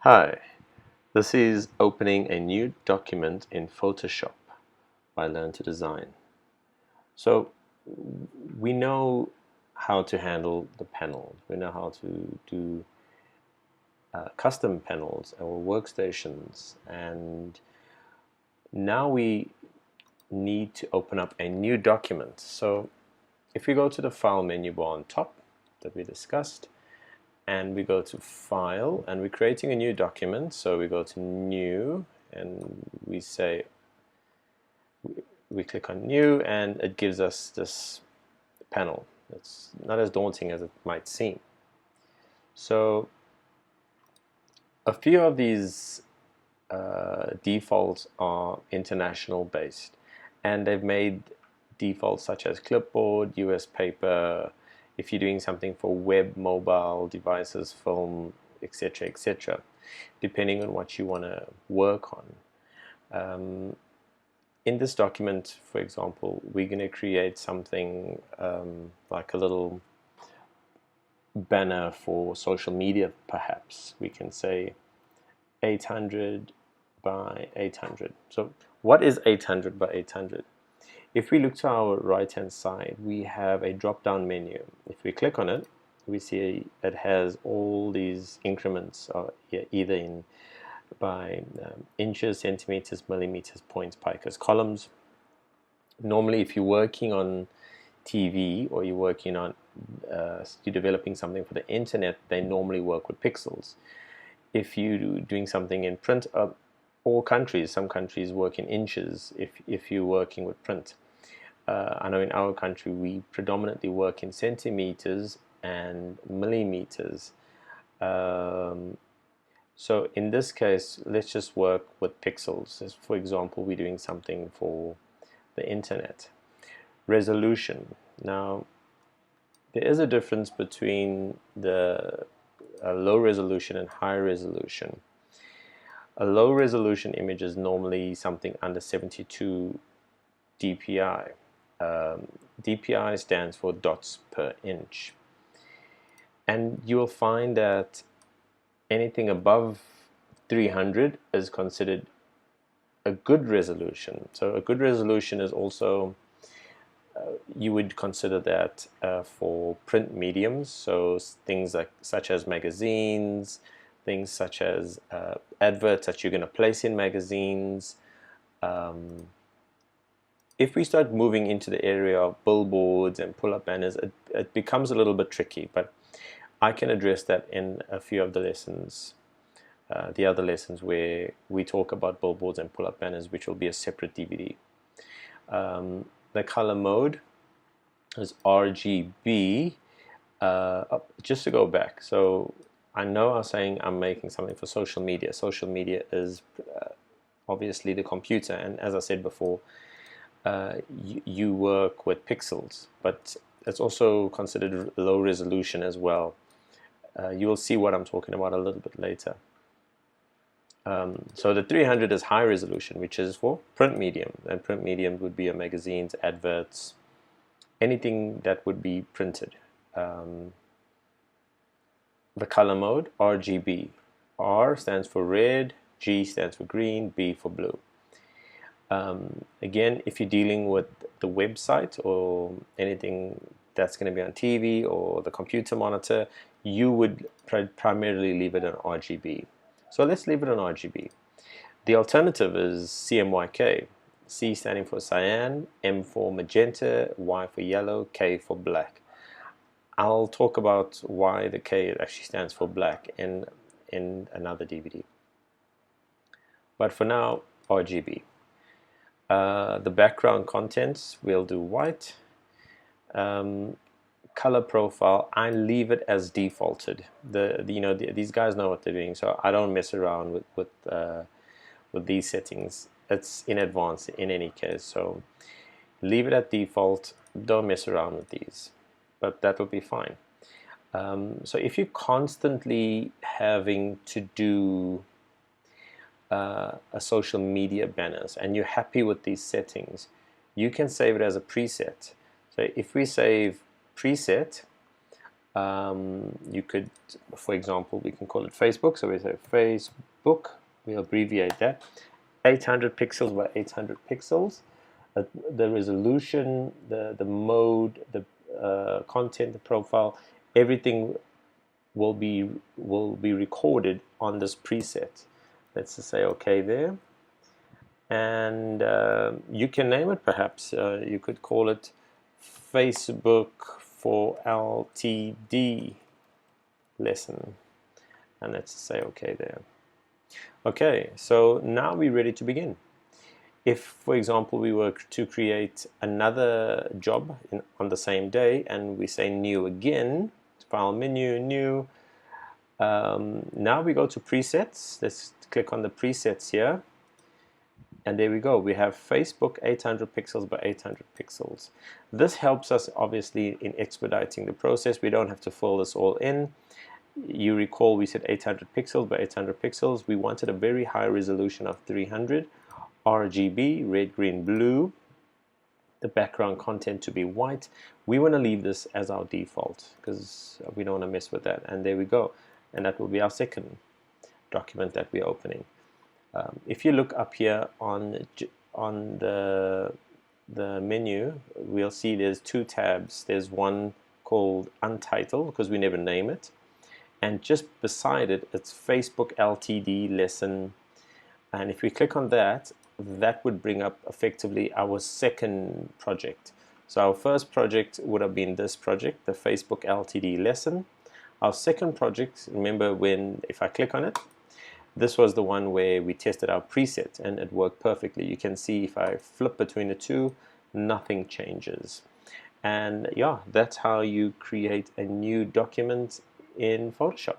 Hi, this is opening a new document in Photoshop by Learn to Design. So we know how to handle the panels. We know how to do custom panels or workstations, and now we need to open up a new document. So if we go to the File menu bar on top that we discussed, and we go to File, and we're creating a new document, so we go to New, and we say, we click on New, and it gives us this panel. It's not as daunting as it might seem. So a few of these defaults are international based, and they've made defaults such as clipboard, US paper, if you're doing something for web, mobile devices, film, etc., etc., depending on what you want to work on. In this document, for example, we're going to create something like a little banner for social media, perhaps. We can say 800 by 800. So what is 800 by 800? If we look to our right hand side, we have a drop down menu. If we click on it, we see it has all these increments, either in by inches, centimeters, millimeters, points, picas, columns. Normally, if you're working on TV or you're working on you're developing something for the internet, they normally work with pixels. If you're doing something in print, all countries, some countries work in inches if you're working with print. I know in our country we predominantly work in centimeters and millimeters. So in this case, let's just work with pixels. As for example, we're doing something for the internet. Resolution. Now, there is a difference between the low resolution and high resolution. A low resolution image is normally something under 72 dpi. DPI stands for dots per inch. And you will find that anything above 300 is considered a good resolution. So a good resolution is also, you would consider that for print mediums, so things like such as magazines, things such as adverts that you're going to place in magazines. If we start moving into the area of billboards and pull-up banners, it becomes a little bit tricky, but I can address that in a few of the lessons, the other lessons where we talk about billboards and pull-up banners, which will be a separate DVD. The color mode is RGB. Just to go back, so I know I'm saying I'm making something for social media. Social media is obviously the computer, and as I said before, you work with pixels, but it's also considered low resolution as well. You will see what I'm talking about a little bit later. So the 300 is high resolution, which is for print medium, and print medium would be magazines, adverts, anything that would be printed. The color mode, RGB. R stands for red, G stands for green, B for blue. Again, if you're dealing with the website or anything that's going to be on TV or the computer monitor, you would primarily leave it on RGB. So let's leave it on RGB. The alternative is CMYK. C standing for cyan, M for magenta, Y for yellow, K for black. I'll talk about why the K actually stands for black in another DVD. But for now, RGB. The background contents, we'll do white. Color profile, I leave it as defaulted. These guys know what they're doing, so I don't mess around with these settings. It's in advance in any case, so leave it at default. Don't mess around with these, but that will be fine. So if you're constantly having to do a social media banners and you're happy with these settings, you can save it as a preset. So if we save preset, You could, for example, we can call it Facebook, so we say Facebook, we abbreviate that, 800 pixels by 800 pixels. The resolution, the mode, the content, the profile, everything will be recorded on this preset. Let's just say OK there, and you can name it. Perhaps you could call it Facebook for LTD lesson, and let's say OK there. Okay, so now we're ready to begin. If, for example, we were to create another job on the same day, and we say new again, file menu, new, now we go to presets. Let's click on the presets here, and there we go. We have Facebook 800 pixels by 800 pixels. This helps us obviously in expediting the process. We don't have to fill this all in. You recall we said 800 pixels by 800 pixels. We wanted a very high resolution of 300. RGB, red, green, blue, the background content to be white. We want to leave this as our default because we don't want to mess with that. And there we go. And that will be our second document that we're opening. If you look up here on the menu, we'll see there's two tabs. There's one called Untitled because we never name it. And just beside it, it's Facebook LTD lesson. And if we click on that, that would bring up effectively our second project. So our first project would have been this project, the Facebook LTD lesson. Our second project, remember if I click on it, this was the one where we tested our preset and it worked perfectly. You can see if I flip between the two, nothing changes. And yeah, that's how you create a new document in Photoshop.